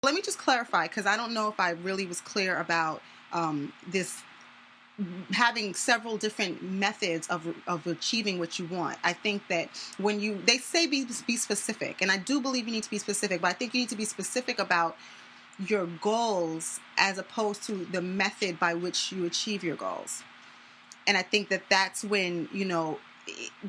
Let me just clarify, because I don't know if I really was clear about this having several different methods of achieving what you want. I think that when they say be specific, and I do believe you need to be specific, but I think you need to be specific about your goals as opposed to the method by which you achieve your goals. And I think that that's when,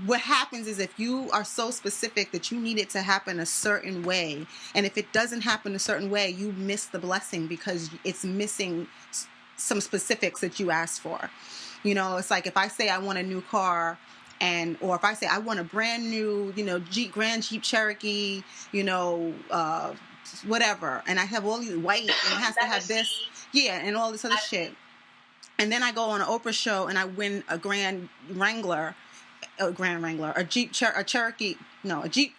what happens is if you are so specific that you need it to happen a certain way, and if it doesn't happen a certain way, you miss the blessing because it's missing some specifics that you asked for. It's like if I say I want a new car, or if I say I want a brand new, Grand Jeep Cherokee, whatever, and I have all these white, and it has to have this, and all this other shit. And then I go on an Oprah show and I win a Grand Wrangler, a Jeep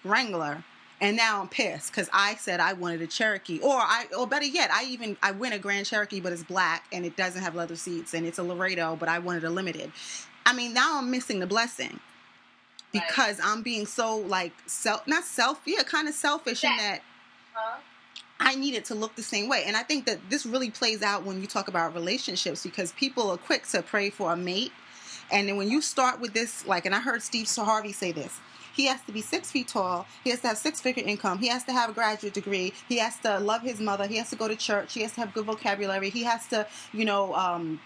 Wrangler, and now I'm pissed because I said I wanted a Cherokee, or better yet, I win a Grand Cherokee, but it's black and it doesn't have leather seats, and it's a Laredo, but I wanted a limited. I mean, now I'm missing the blessing because I'm being so kind of selfish in that I need it to look the same way. And I think that this really plays out when you talk about relationships, because people are quick to pray for a mate. And then when you start with this, and I heard Steve Harvey say this, he has to be 6 feet tall. He has to have 6-figure income. He has to have a graduate degree. He has to love his mother. He has to go to church. He has to have good vocabulary. He has to,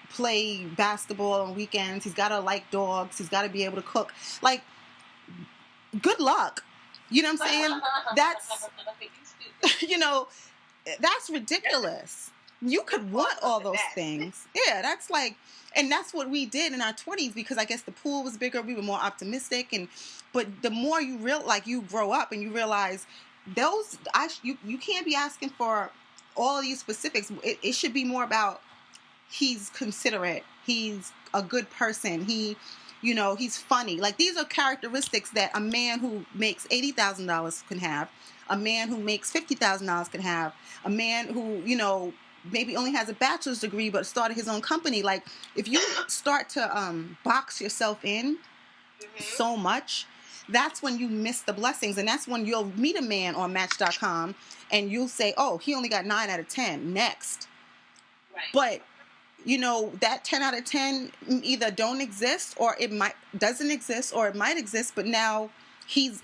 play basketball on weekends. He's got to like dogs. He's got to be able to cook. Good luck. You know what I'm saying? That's, that's ridiculous. You could want all those things. Yeah, that's and that's what we did in our 20s, because I guess the pool was bigger. We were more optimistic. But the more you you grow up and you realize you can't be asking for all of these specifics. It should be more about he's considerate. He's a good person. He's funny. These are characteristics that a man who makes $80,000 can have. A man who makes $50,000 can have. A man who, maybe only has a bachelor's degree but started his own company. If you start to box yourself in so much, that's when you miss the blessings. And that's when you'll meet a man on Match.com and you'll say, oh, he only got 9 out of 10. Next. Right. But that 10 out of 10 either don't exist, or doesn't exist, or it might exist, but now adds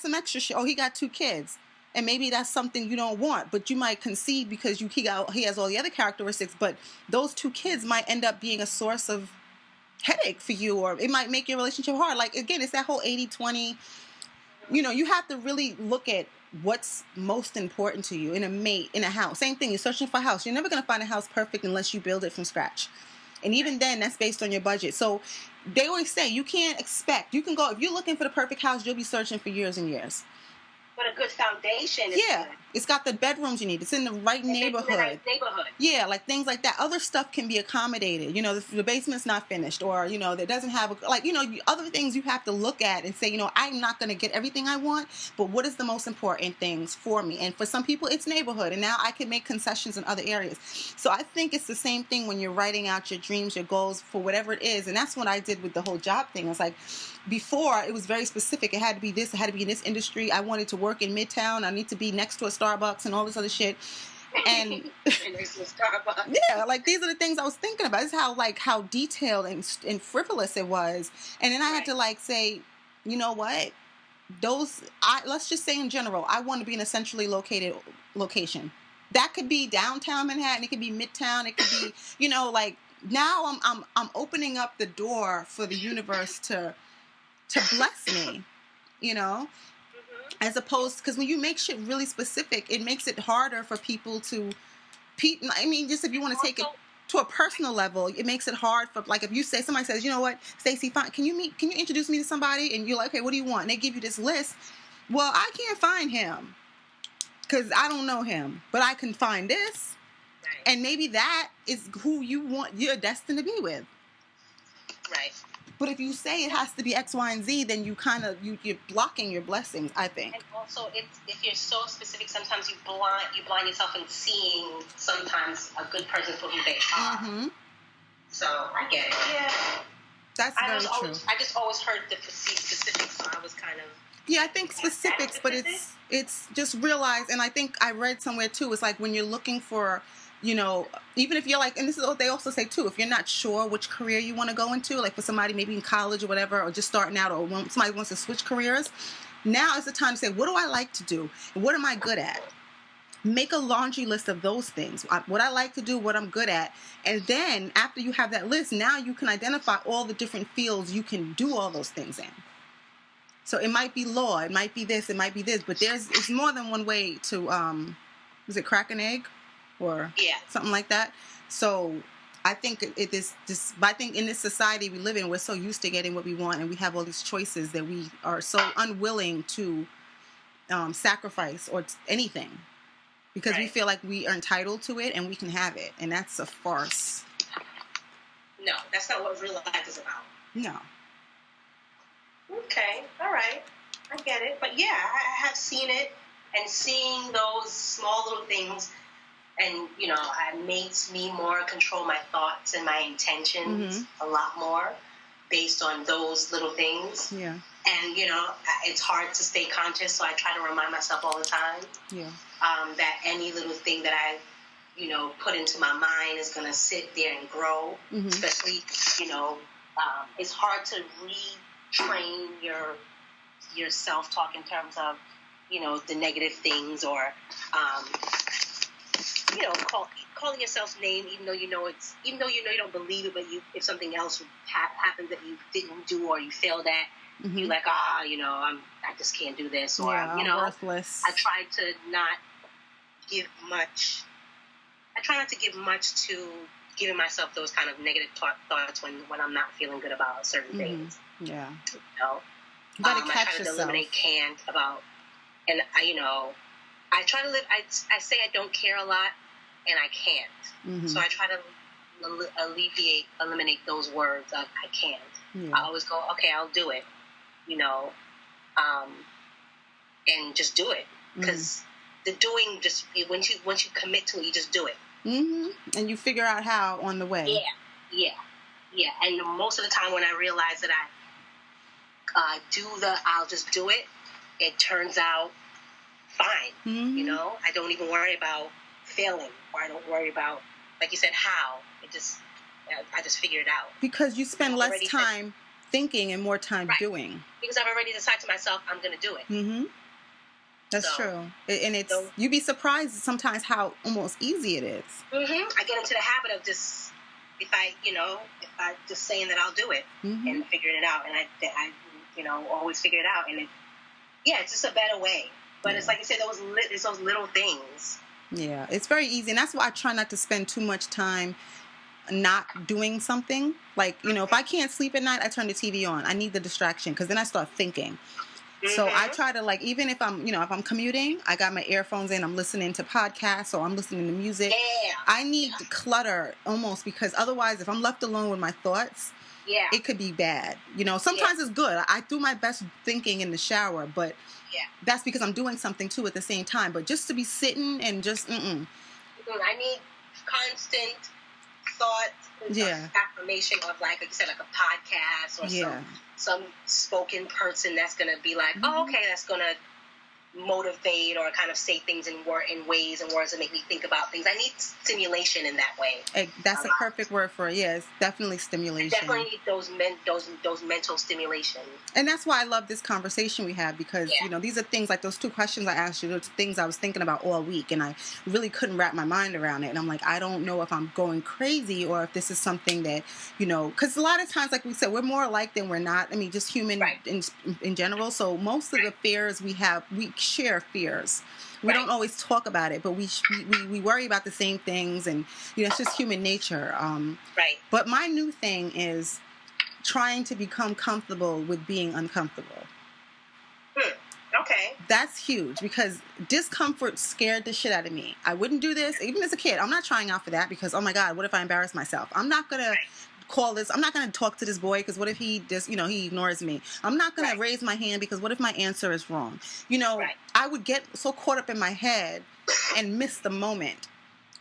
some extra shit. Oh, he got 2 kids. And maybe that's something you don't want, but you might concede because he has all the other characteristics, but those 2 kids might end up being a source of headache for you, or it might make your relationship hard. Again, it's that whole 80-20. You have to really look at what's most important to you in a mate, in a house. Same thing, you're searching for a house. You're never going to find a house perfect unless you build it from scratch. And even then, that's based on your budget. So they always say you can't expect. You can go, if you're looking for the perfect house, you'll be searching for years and years. But a good foundation is good. It's got the bedrooms you need. It's in the right neighborhood. It's in the right neighborhood. Yeah, things like that. Other stuff can be accommodated. The basement's not finished, or, that doesn't have, other things you have to look at and say, I'm not going to get everything I want, but what is the most important things for me? And for some people, it's neighborhood. And now I can make concessions in other areas. So I think it's the same thing when you're writing out your dreams, your goals for whatever it is. And that's what I did with the whole job thing. It's before, it was very specific. It had to be this. It had to be in this industry. I wanted to work in Midtown. I need to be next to a Starbucks and all this other shit. And next to a Starbucks. Yeah, these are the things I was thinking about. This is how detailed and frivolous it was. And then I had to say, you know what? Let's just say in general, I want to be in a centrally located location. That could be downtown Manhattan. It could be Midtown. It could be, now I'm opening up the door for the universe to bless me, as opposed, because when you make shit really specific, it makes it harder for people just if you want to take it to a personal level, it makes it hard for, if somebody says, you know what, Stacey, can you introduce me to somebody? And you're like, okay, what do you want? And they give you this list. Well, I can't find him because I don't know him, but I can find this. Right. And maybe that is who you're destined to be with. Right. But if you say it has to be X, Y, and Z, then you're blocking your blessings, I think. And also, if you're so specific, sometimes you blind yourself in seeing sometimes a good person for who they are. Mm-hmm. So I get it. Yeah. That's very true. I just always heard the specifics, so I was kind of Yeah, I think specifics, but it's just realize, and I think I read somewhere too, it's like when you're looking for, even if you're like, and this is what they also say too, if you're not sure which career you want to go into, like for somebody maybe in college or whatever, or just starting out, or when somebody wants to switch careers, now is the time to say, what do I like to do? And what am I good at? Make a laundry list of those things, what I like to do, what I'm good at. And then after you have that list, now you can identify all the different fields you can do all those things in. So it might be law, it might be this, it might be this, but it's more than one way to, was it crack an egg or something like that? So I think it is just, but I think in this society we live in, we're so used to getting what we want, and we have all these choices that we are so unwilling to sacrifice or anything, because we feel like we are entitled to it and we can have it, and that's a farce. No, that's not what real life is about. No. Okay, all right, I get it. But yeah, I have seen it, and seeing those small little things, and it makes me more control my thoughts and my intentions a lot more based on those little things. Yeah. And it's hard to stay conscious, so I try to remind myself all the time. Yeah. That any little thing that I put into my mind is going to sit there and grow. Especially it's hard to retrain your self-talk in terms of the negative things, or calling yourself name, even though you don't believe it, but if something else happens that you didn't do or you failed at, you're like, I just can't do this, or I'm worthless. I try not to give much to giving myself those kind of negative thoughts when I'm not feeling good about certain things. Yeah. You gotta catch I try to yourself. eliminate can't about, and I try to live. I say I don't care a lot, and I can't. So I try to eliminate those words of I can't. Yeah. I always go, okay, I'll do it. And just do it, because the doing, just once you commit to it, you just do it. And you figure out how on the way. Yeah. And most of the time when I realize that I'll just do it, it turns out fine. I don't even worry about failing, or I don't worry about, like you said, how. I just figure it out. Because you spend less time thinking and more time doing. Because I've already decided to myself, I'm going to do it. That's true. And you'd be surprised sometimes how almost easy it is. I get into the habit of just, if I just saying that I'll do it and figuring it out. And I always figure it out. And it's just a better way. But it's like you said, it's those little things. Yeah, it's very easy. And that's why I try not to spend too much time not doing something. Like, if I can't sleep at night, I turn the TV on. I need the distraction, because then I start thinking. So I try to, like, even if I'm commuting, I got my earphones in, I'm listening to podcasts, or I'm listening to music. Yeah. I need clutter almost, because otherwise, if I'm left alone with my thoughts, it could be bad. Sometimes it's good. I do my best thinking in the shower, but that's because I'm doing something too at the same time. But just to be sitting and just, I need constant thought, affirmation of, like you said, like a podcast or some spoken person that's going to be like, oh, okay, that's going to motivate or kind of say things in ways and words that make me think about things. I need stimulation in that way. That's a perfect word for it. Yeah, it's definitely stimulation. I definitely need those mental stimulation. And that's why I love this conversation we have, because these are things like those 2 questions I asked you. Those things I was thinking about all week, and I really couldn't wrap my mind around it. And I'm like, I don't know if I'm going crazy or if this is something that because a lot of times, like we said, we're more alike than we're not. I mean, just human in general. So most of the fears we have, we share fears. We don't always talk about it, but we worry about the same things, and it's just human nature. But my new thing is trying to become comfortable with being uncomfortable. Okay. That's huge, because discomfort scared the shit out of me. I wouldn't do this, even as a kid. I'm not trying out for that, because, oh my God, what if I embarrass myself? I'm not going to call this. I'm not going to talk to this boy, because what if he just, he ignores me? I'm not going to raise my hand, because what if my answer is wrong? I would get so caught up in my head and miss the moment.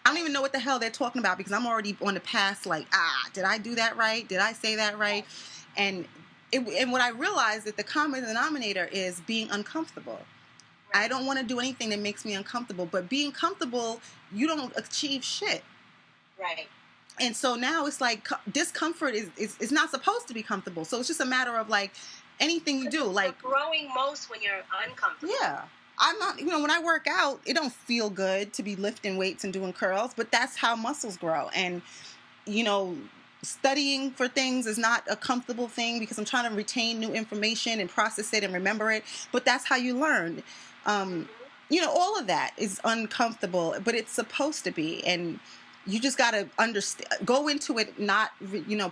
I don't even know what the hell they're talking about, because I'm already on the past, like, did I do that right? Did I say that right? And and what I realized that the common denominator is being uncomfortable. Right. I don't want to do anything that makes me uncomfortable, but being comfortable, you don't achieve shit. Right. And so now it's like discomfort is not supposed to be comfortable. So it's just a matter of like anything you do. Like you're growing most when you're uncomfortable. Yeah. I'm not, when I work out, it don't feel good to be lifting weights and doing curls, but that's how muscles grow. And, studying for things is not a comfortable thing because I'm trying to retain new information and process it and remember it. But that's how you learn. All of that is uncomfortable, but it's supposed to be. And you just got to go into it, not,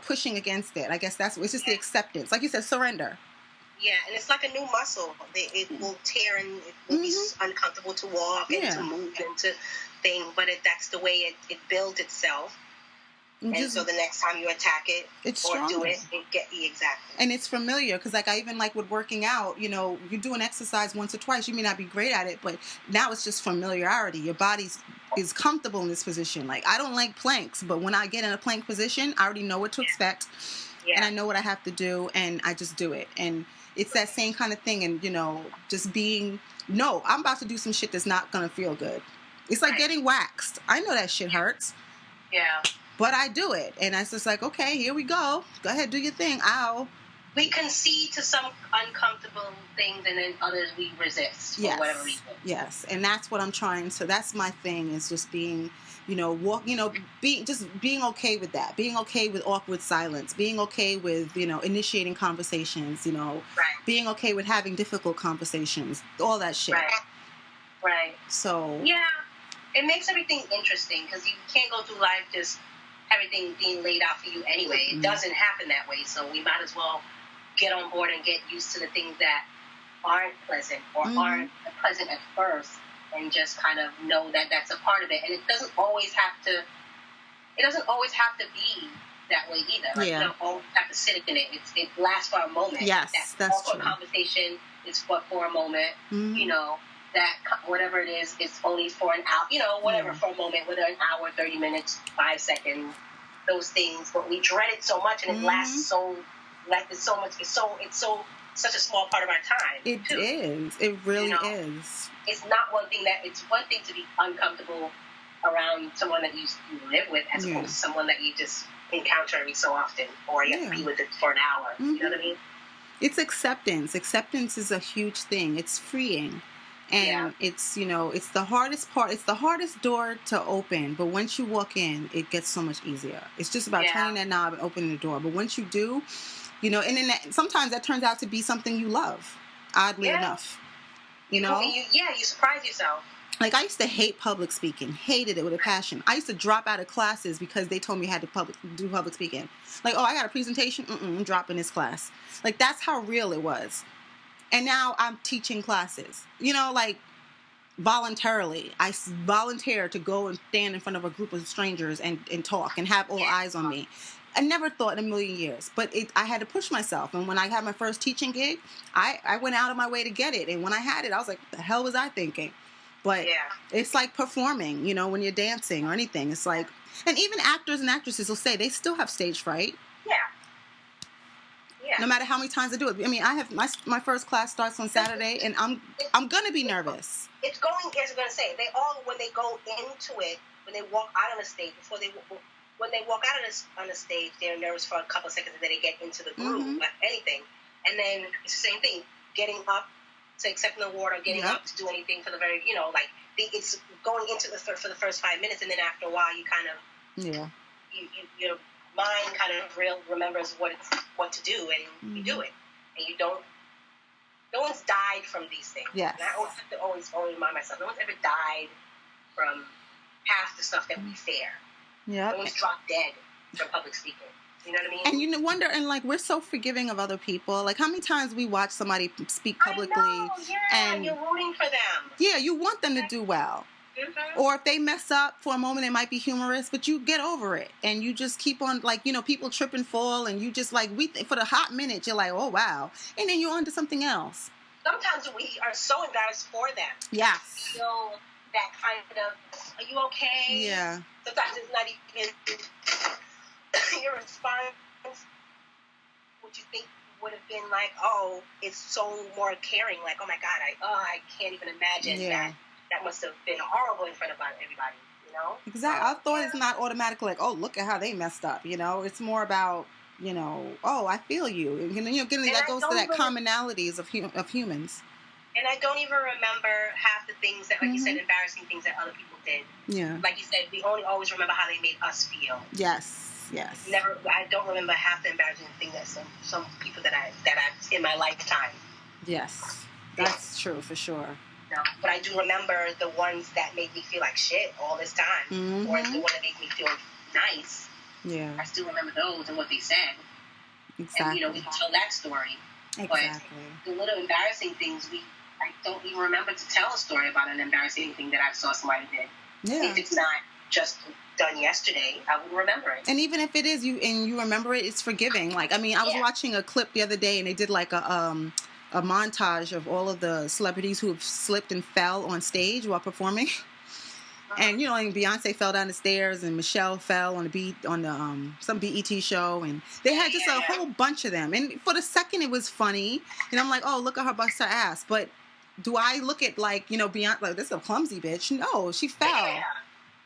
pushing against it. I guess it's just the acceptance. Like you said, surrender. Yeah, and it's like a new muscle. It will tear and it will be uncomfortable to walk and to move and to thing, but that's the way it builds itself. And so the next time you attack it it's or stronger. Do it, exactly. And it's familiar because, like, I even like with working out, you do an exercise once or twice. You may not be great at it, but now it's just familiarity. Your body is comfortable in this position. Like, I don't like planks, but when I get in a plank position, I already know what to expect. Yeah. And I know what I have to do, and I just do it. And it's that same kind of thing. And, just being, I'm about to do some shit that's not going to feel good. It's like getting waxed. I know that shit hurts. Yeah. But I do it. And it's just like, okay, here we go. Go ahead, do your thing. Ow. We concede to some uncomfortable things and then others we resist for whatever reason. Yes. And that's what I'm trying. So that's my thing is just being, being okay with that. Being okay with awkward silence. Being okay with, initiating conversations, being okay with having difficult conversations. All that shit. Right. So. Yeah. It makes everything interesting because you can't go through life just everything being laid out for you anyway. It doesn't happen that way, so we might as well get on board and get used to the things that aren't pleasant or aren't pleasant at first and just kind of know that that's a part of it. And it doesn't always have to be that way either. Like, you don't always have to sit in it. It lasts for a moment. Yes, that's true. Conversation is for a moment, that whatever it is, it's only for an hour, whatever for a moment, whether an hour, 30 minutes, 5 seconds, those things. But we dread it so much, and it lasts so much. It's such a small part of our time. It is. It really is. It's not one thing it's one thing to be uncomfortable around someone that you live with, as opposed to someone that you just encounter every so often, or you have to be with it for an hour. You know what I mean? It's acceptance. Acceptance is a huge thing. It's freeing. And it's, it's the hardest part. It's the hardest door to open. But once you walk in, it gets so much easier. It's just about turning that knob and opening the door. But once you do, and then sometimes that turns out to be something you love, oddly enough. You surprise yourself. Like, I used to hate public speaking. Hated it with a passion. I used to drop out of classes because they told me I had to do public speaking. Like, I got a presentation? I'm dropping this class. Like, that's how real it was. And now I'm teaching classes, voluntarily. I volunteer to go and stand in front of a group of strangers and talk and have all eyes on me. I never thought in a million years, but I had to push myself. And when I had my first teaching gig, I went out of my way to get it. And when I had it, I was like, what the hell was I thinking? But it's like performing, when you're dancing or anything. It's like, and even actors and actresses will say they still have stage fright. Yeah. No matter how many times I do it. I mean, I have my first class starts on Saturday, and I'm gonna be nervous. It's going. As I'm gonna say, they all when they go into it, when they walk out on the stage, when they walk out on the stage, they're nervous for a couple of seconds, and then they get into the groove, like anything. And then it's the same thing, getting up to accept an award or getting up to do anything for the very, it's going into for the first 5 minutes, and then after a while, you kind of your mind kind of remembers what to do, and you do it, and you don't. No one's died from these things. Yes. And I always have to always remind myself, no one's ever died from half the stuff that we fear. Yeah. No one's dropped dead from public speaking. You know what I mean? And you wonder, and like, we're so forgiving of other people. Like, how many times we watch somebody speak publicly, I know, and you're rooting for them. Yeah, you want them to do well. Mm-hmm. Or if they mess up for a moment, it might be humorous, but you get over it. And you just keep on, like, people trip and fall, and you just, like, for the hot minute, you're like, oh, wow. And then you're on to something else. Sometimes we are so embarrassed for them. Yes. You feel that kind of, are you okay? Yeah. Sometimes it's not even your response, what you think would have been like, oh, it's so more caring. Like, oh my God, I can't even imagine that. That must have been horrible in front of everybody, you know? Exactly. Our thought is not automatically like, oh, look at how they messed up, you know? It's more about, you know, oh, I feel you. And, you know, that goes to that commonalities of humans. And I don't even remember half the things that, like you said, embarrassing things that other people did. Yeah. Like you said, we always remember how they made us feel. Yes. I don't remember half the embarrassing thing that some people that I've in my lifetime. Yes. That's true for sure. No, but I do remember the ones that made me feel like shit all this time, or the one that made me feel nice. Yeah, I still remember those and what they said. Exactly. And you know, we can tell that story. Exactly. But the little embarrassing things, I don't even remember to tell a story about an embarrassing thing that I saw somebody did. Yeah. If it's not just done yesterday, I wouldn't remember it. And even if it is, you remember it, it's forgiving. Like, I mean, I was watching a clip the other day, and they did like a montage of all of the celebrities who have slipped and fell on stage while performing. And, you know, like Beyonce fell down the stairs, and Michelle fell on some BET show, and they had just a whole bunch of them. And for the second, it was funny, and I'm like, oh, look at her bust her ass. But do I look at, like, you know, Beyonce, like, this is a clumsy bitch? No, she fell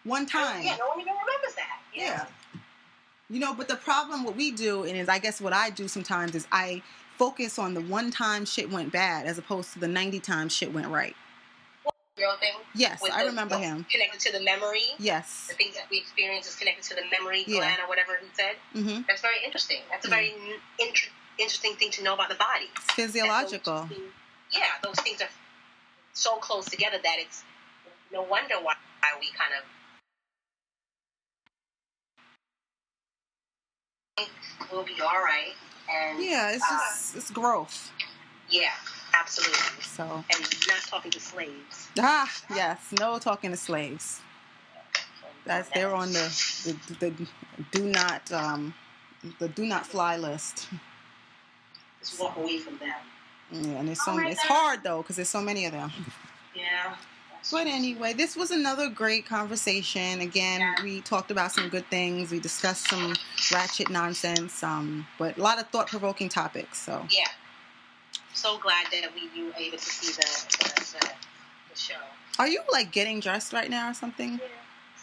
one time. No one even remembers that. Yeah. You know, but the problem, what we do, and is I guess what I do sometimes, is I focus on the one time shit went bad as opposed to the 90 times shit went right. Real thing? Yes, I remember him. Connected to the memory? Yes. The things that we experience is connected to the memory gland or whatever he said? Mm-hmm. That's very interesting. That's a very interesting thing to know about the body. It's physiological. Those things are so close together that it's no wonder why we kind of we'll be all right. And it's growth. Yeah. Absolutely. So, and not talking to slaves. Yes, no talking to slaves. They're on the do not fly list. Just walk away from them. Yeah, and it's hard though because there's so many of them. Yeah. But anyway, this was another great conversation. Again, we talked about some good things. We discussed some ratchet nonsense. But a lot of thought-provoking topics. So yeah. So glad that you were able to see the show. Are you like getting dressed right now or something? Yeah.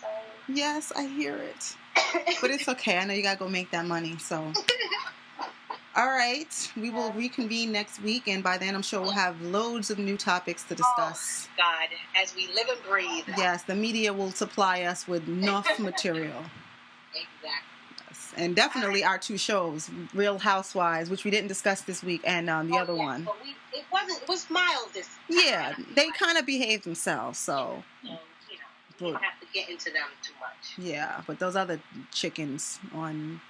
So. Yes, I hear it. But it's okay. I know you gotta go make that money. So, all right, we will reconvene next week, and by then I'm sure we'll have loads of new topics to discuss. Oh God, as we live and breathe. Yes, the media will supply us with enough material. Exactly. And definitely our two shows, Real Housewives, which we didn't discuss this week, and the other one. But it was mild this time. Yeah, they kind of behaved themselves, so. You don't have to get into them too much. Yeah, but those other chickens on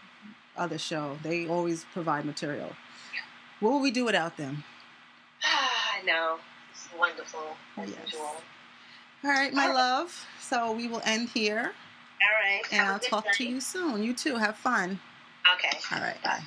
other show, they always provide material. Yeah. What would we do without them? I know. It's wonderful, as usual. All right, my love. So we will end here. All right. And I'll talk to you soon. You too. Have fun. Okay. All right. Bye.